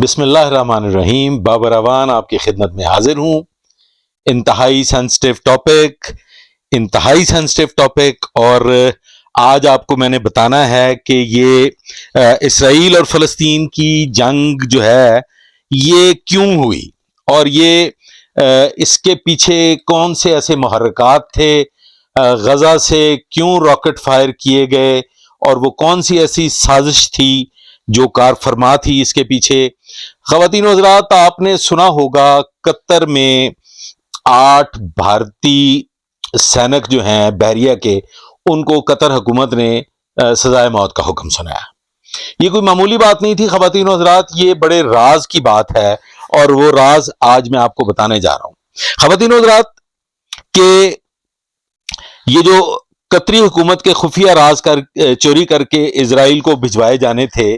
بسم اللہ الرحمن الرحیم. بابر اعوان آپ کی خدمت میں حاضر ہوں. انتہائی سینسٹیو ٹاپک اور آج آپ کو میں نے بتانا ہے کہ یہ اسرائیل اور فلسطین کی جنگ جو ہے یہ کیوں ہوئی اور یہ اس کے پیچھے کون سے ایسے محرکات تھے، غزہ سے کیوں راکٹ فائر کیے گئے اور وہ کون سی ایسی سازش تھی جو کار فرما تھی اس کے پیچھے. خواتین و حضرات، آپ نے سنا ہوگا قطر میں 8 بھارتی سینک جو ہیں بحریہ کے، ان کو قطر حکومت نے سزائے موت کا حکم سنایا. یہ کوئی معمولی بات نہیں تھی خواتین و حضرات، یہ بڑے راز کی بات ہے اور وہ راز آج میں آپ کو بتانے جا رہا ہوں. خواتین و حضرات، کہ یہ جو قطری حکومت کے خفیہ راز چوری کر کے اسرائیل کو بھجوائے جانے تھے،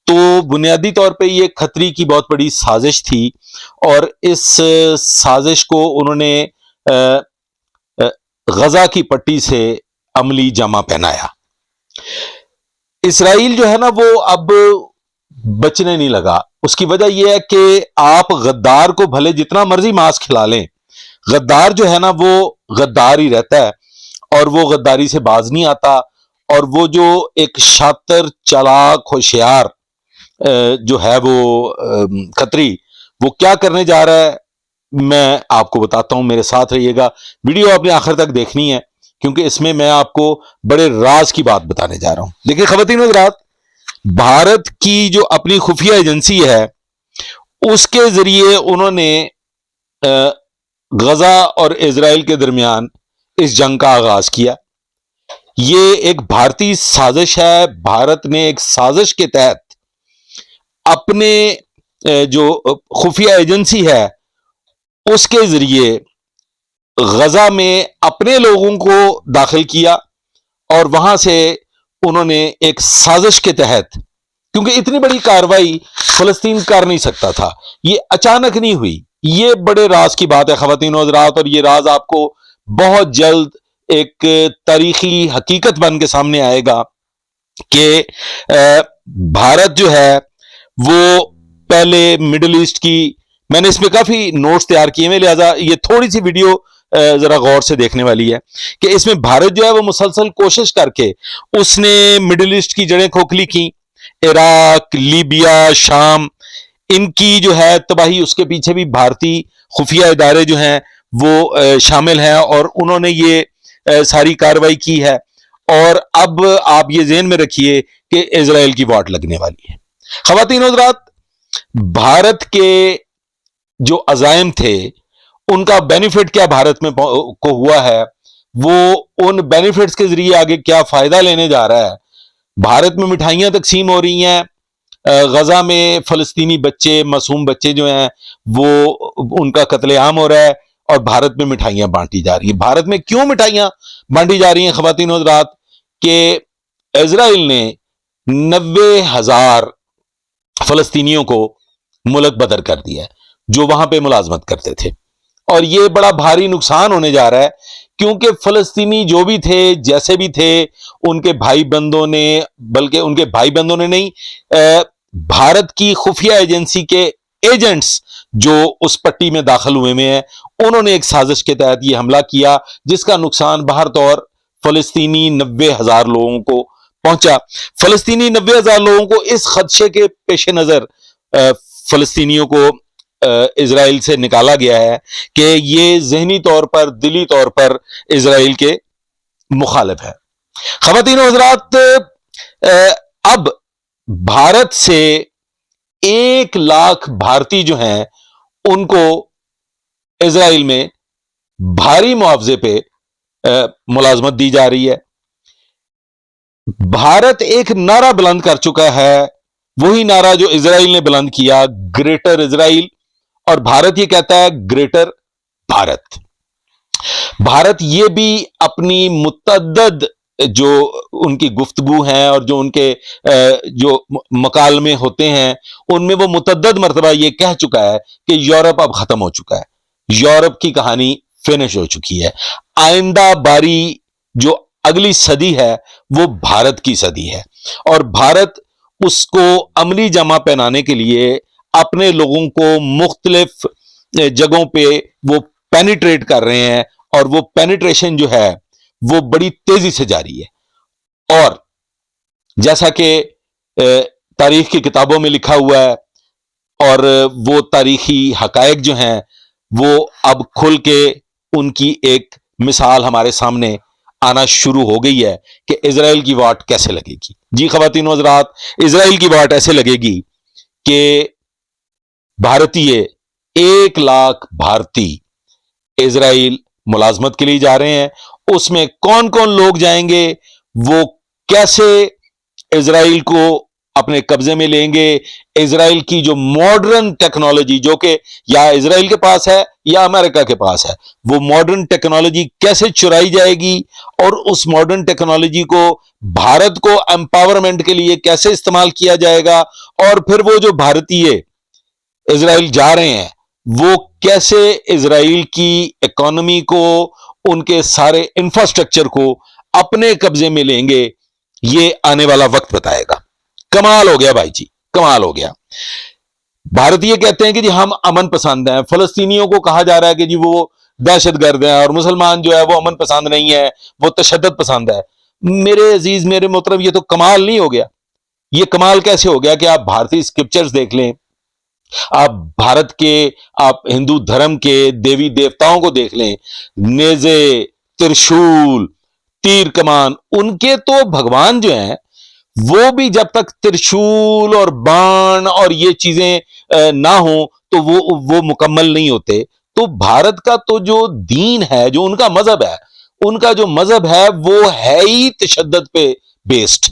تو بنیادی طور پہ یہ قطری کی بہت بڑی سازش تھی اور اس سازش کو انہوں نے غزہ کی پٹی سے عملی جامہ پہنایا. اسرائیل جو ہے نا وہ اب بچنے نہیں لگا. اس کی وجہ یہ ہے کہ آپ غدار کو بھلے جتنا مرضی ماس کھلا لیں، غدار جو ہے نا وہ غدار ہی رہتا ہے اور وہ غداری سے باز نہیں آتا. اور وہ جو ایک شاطر چالاک ہوشیار جو ہے وہ قطری، وہ کیا کرنے جا رہا ہے میں آپ کو بتاتا ہوں. میرے ساتھ رہیے گا، ویڈیو آپ نے آخر تک دیکھنی ہے کیونکہ اس میں میں آپ کو بڑے راز کی بات بتانے جا رہا ہوں. دیکھیں خواتین حضرات، بھارت کی جو اپنی خفیہ ایجنسی ہے اس کے ذریعے انہوں نے غزہ اور اسرائیل کے درمیان اس جنگ کا آغاز کیا. یہ ایک بھارتی سازش ہے. بھارت نے ایک سازش کے تحت اپنے جو خفیہ ایجنسی ہے اس کے ذریعے غزہ میں اپنے لوگوں کو داخل کیا اور وہاں سے انہوں نے ایک سازش کے تحت، کیونکہ اتنی بڑی کاروائی فلسطین کر نہیں سکتا تھا، یہ اچانک نہیں ہوئی. یہ بڑے راز کی بات ہے خواتین و حضرات، اور یہ راز آپ کو بہت جلد ایک تاریخی حقیقت بن کے سامنے آئے گا کہ بھارت جو ہے وہ پہلے مڈل ایسٹ کی، میں نے اس میں کافی نوٹس تیار کیے ہیں لہذا یہ تھوڑی سی ویڈیو ذرا غور سے دیکھنے والی ہے کہ اس میں بھارت جو ہے وہ مسلسل کوشش کر کے اس نے مڈل ایسٹ کی جڑیں کھوکھلی کی. عراق، لیبیا، شام، ان کی جو ہے تباہی، اس کے پیچھے بھی بھارتی خفیہ ادارے جو ہیں وہ شامل ہیں اور انہوں نے یہ ساری کاروائی کی ہے. اور اب آپ یہ ذہن میں رکھیے کہ اسرائیل کی واٹ لگنے والی ہے. خواتین حضرات، بھارت کے جو عزائم تھے ان کا بینیفٹ کیا بھارت میں کو ہوا ہے، وہ ان بینیفٹس کے ذریعے آگے کیا فائدہ لینے جا رہا ہے. بھارت میں مٹھائیاں تقسیم ہو رہی ہیں، غزہ میں فلسطینی بچے، معصوم بچے جو ہیں وہ ان کا قتل عام ہو رہا ہے اور بھارت میں مٹھائیاں بانٹی جا رہی ہیں. بھارت میں کیوں مٹھائیاں بانٹی جا رہی ہیں خواتین حضرات؟ کہ اسرائیل نے 90,000 فلسطینیوں کو ملک بدر کر دیا ہے جو وہاں پہ ملازمت کرتے تھے، اور یہ بڑا بھاری نقصان ہونے جا رہا ہے کیونکہ فلسطینی جو بھی تھے، جیسے بھی تھے، ان کے بھائی بندوں نے، بلکہ ان کے بھائی بندوں نے نہیں، بھارت کی خفیہ ایجنسی کے ایجنٹس جو اس پٹی میں داخل ہوئے ہیں، انہوں نے ایک سازش کے تحت یہ حملہ کیا جس کا نقصان بہر طور فلسطینی 90,000 لوگوں کو پہنچا. فلسطینی 90,000 لوگوں کو اس خدشے کے پیش نظر فلسطینیوں کو اسرائیل سے نکالا گیا ہے کہ یہ ذہنی طور پر، دلی طور پر اسرائیل کے مخالف ہے. خواتین و حضرات، اب بھارت سے 1,00,000 بھارتی جو ہیں ان کو اسرائیل میں بھاری معاوضے پہ ملازمت دی جا رہی ہے. بھارت ایک نعرہ بلند کر چکا ہے، وہی نعرہ جو اسرائیل نے بلند کیا، گریٹر اسرائیل، اور بھارت یہ کہتا ہے گریٹر بھارت. بھارت یہ بھی اپنی متعدد جو ان کی گفتگو ہیں اور جو ان کے جو مکالمے ہوتے ہیں ان میں وہ متعدد مرتبہ یہ کہہ چکا ہے کہ یورپ اب ختم ہو چکا ہے، یورپ کی کہانی فنش ہو چکی ہے. آئندہ باری جو اگلی صدی ہے وہ بھارت کی صدی ہے، اور بھارت اس کو عملی جامہ پہنانے کے لیے اپنے لوگوں کو مختلف جگہوں پہ وہ پینیٹریٹ کر رہے ہیں، اور وہ پینیٹریشن جو ہے وہ بڑی تیزی سے جاری ہے۔ اور جیسا کہ تاریخ کی کتابوں میں لکھا ہوا ہے، اور وہ تاریخی حقائق جو ہیں وہ اب کھل کے ان کی ایک مثال ہمارے سامنے آنا شروع ہو گئی ہے کہ اسرائیل کی واٹ کیسے لگے گی۔ جی خواتین و حضرات، اسرائیل کی واٹ ایسے لگے گی کہ بھارتی 1,00,000 بھارتی اسرائیل ملازمت کے لیے جا رہے ہیں۔ اس میں کون کون لوگ جائیں گے، وہ کیسے اسرائیل کو اپنے قبضے میں لیں گے، اسرائیل کی جو ماڈرن ٹیکنالوجی جو کہ یا اسرائیل کے پاس ہے یا امریکہ کے پاس ہے، وہ ماڈرن ٹیکنالوجی کیسے چرائی جائے گی، اور اس ماڈرن ٹیکنالوجی کو بھارت کو امپاورمنٹ کے لیے کیسے استعمال کیا جائے گا، اور پھر وہ جو بھارتی اسرائیل جا رہے ہیں وہ کیسے اسرائیل کی اکانومی کو، ان کے سارے انفراسٹرکچر کو اپنے قبضے میں لیں گے، یہ آنے والا وقت بتائے گا۔ کمال ہو گیا بھائی جی، کمال ہو گیا۔ بھارتی کہتے ہیں کہ جی ہم امن پسند ہیں، فلسطینیوں کو کہا جا رہا ہے کہ جی وہ دہشت گرد ہیں، اور مسلمان جو ہے وہ امن پسند نہیں ہے، وہ تشدد پسند ہے۔ میرے عزیز، میرے محترم، یہ تو کمال نہیں ہو گیا؟ یہ کمال کیسے ہو گیا کہ آپ بھارتی اسکرپچرز دیکھ لیں، آپ بھارت کے، آپ ہندو دھرم کے دیوی دیوتاؤں کو دیکھ لیں، نیزے، ترشول، تیر کمان، ان کے تو بھگوان جو ہیں وہ بھی جب تک ترشول اور بان اور یہ چیزیں نہ ہوں تو وہ مکمل نہیں ہوتے۔ تو بھارت کا تو جو دین ہے، جو ان کا مذہب ہے، ان کا جو مذہب ہے وہ ہے ہی تشدد پہ بیسڈ،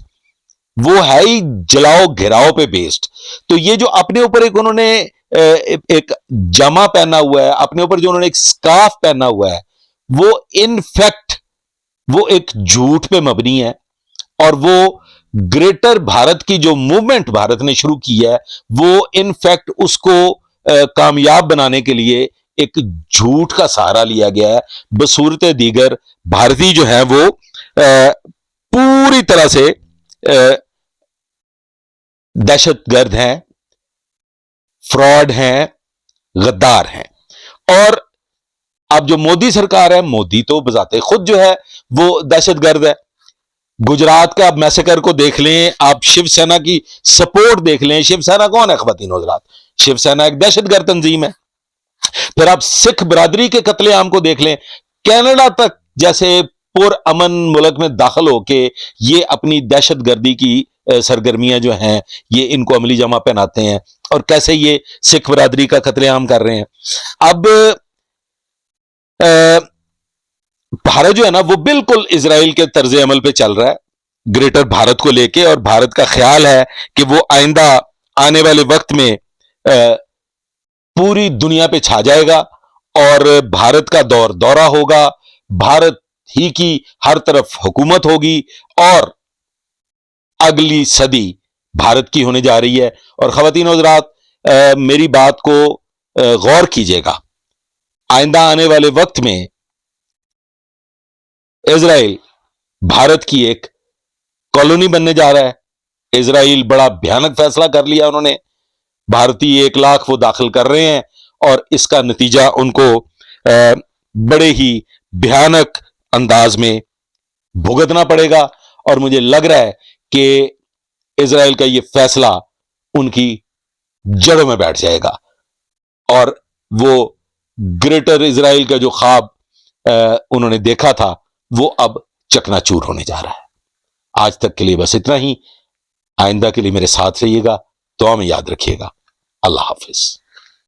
وہ ہے ہی جلاؤ گھراؤ پہ بیسڈ۔ تو یہ جو اپنے اوپر ایک انہوں نے ایک جامع پہنا ہوا ہے، اپنے اوپر جو انہوں نے ایک سکارف پہنا ہوا ہے، وہ ان فیکٹ وہ ایک جھوٹ پہ مبنی ہے، اور وہ گریٹر بھارت کی جو موومنٹ بھارت نے شروع کی ہے، وہ ان فیکٹ اس کو کامیاب بنانے کے لیے ایک جھوٹ کا سہارا لیا گیا ہے۔ بصورت دیگر بھارتی جو ہے وہ پوری طرح سے دہشت گرد ہیں، فراڈ ہیں، غدار ہیں۔ اور اب جو مودی سرکار ہے، مودی تو بذات خود جو ہے وہ دہشت گرد ہے۔ گجرات کے آپ میسیکر کو دیکھ لیں، آپ شیو سینا کی سپورٹ دیکھ لیں۔ شیو سینا کون ہے خواتین و حضرات؟ شیو سینا ایک دہشت گرد تنظیم ہے۔ پھر آپ سکھ برادری کے قتل عام کو دیکھ لیں، کینیڈا تک جیسے پر امن ملک میں داخل ہو کے یہ اپنی دہشت گردی کی سرگرمیاں جو ہیں یہ ان کو عملی جامہ پہناتے ہیں، اور کیسے یہ سکھ برادری کا قتل عام کر رہے ہیں۔ اب بھارت جو ہے نا وہ بالکل اسرائیل کے طرز عمل پہ چل رہا ہے، گریٹر بھارت کو لے کے، اور بھارت کا خیال ہے کہ وہ آئندہ آنے والے وقت میں پوری دنیا پہ چھا جائے گا، اور بھارت کا دورہ ہوگا، بھارت ہی کی ہر طرف حکومت ہوگی، اور اگلی صدی بھارت کی ہونے جا رہی ہے۔ اور خواتین و حضرات، میری بات کو غور کیجئے گا، آئندہ آنے والے وقت میں اسرائیل بھارت کی ایک کالونی بننے جا رہا ہے۔ اسرائیل بڑا بھیانک فیصلہ کر لیا انہوں نے، بھارتی 1,00,000 وہ داخل کر رہے ہیں، اور اس کا نتیجہ ان کو بڑے ہی بھیانک انداز میں بھگتنا پڑے گا، اور مجھے لگ رہا ہے کہ اسرائیل کا یہ فیصلہ ان کی جڑوں میں بیٹھ جائے گا، اور وہ گریٹر اسرائیل کا جو خواب انہوں نے دیکھا تھا وہ اب چکنا چور ہونے جا رہا ہے۔ آج تک کے لیے بس اتنا ہی، آئندہ کے لیے میرے ساتھ رہیے گا، دعا میں یاد رکھیے گا۔ اللہ حافظ۔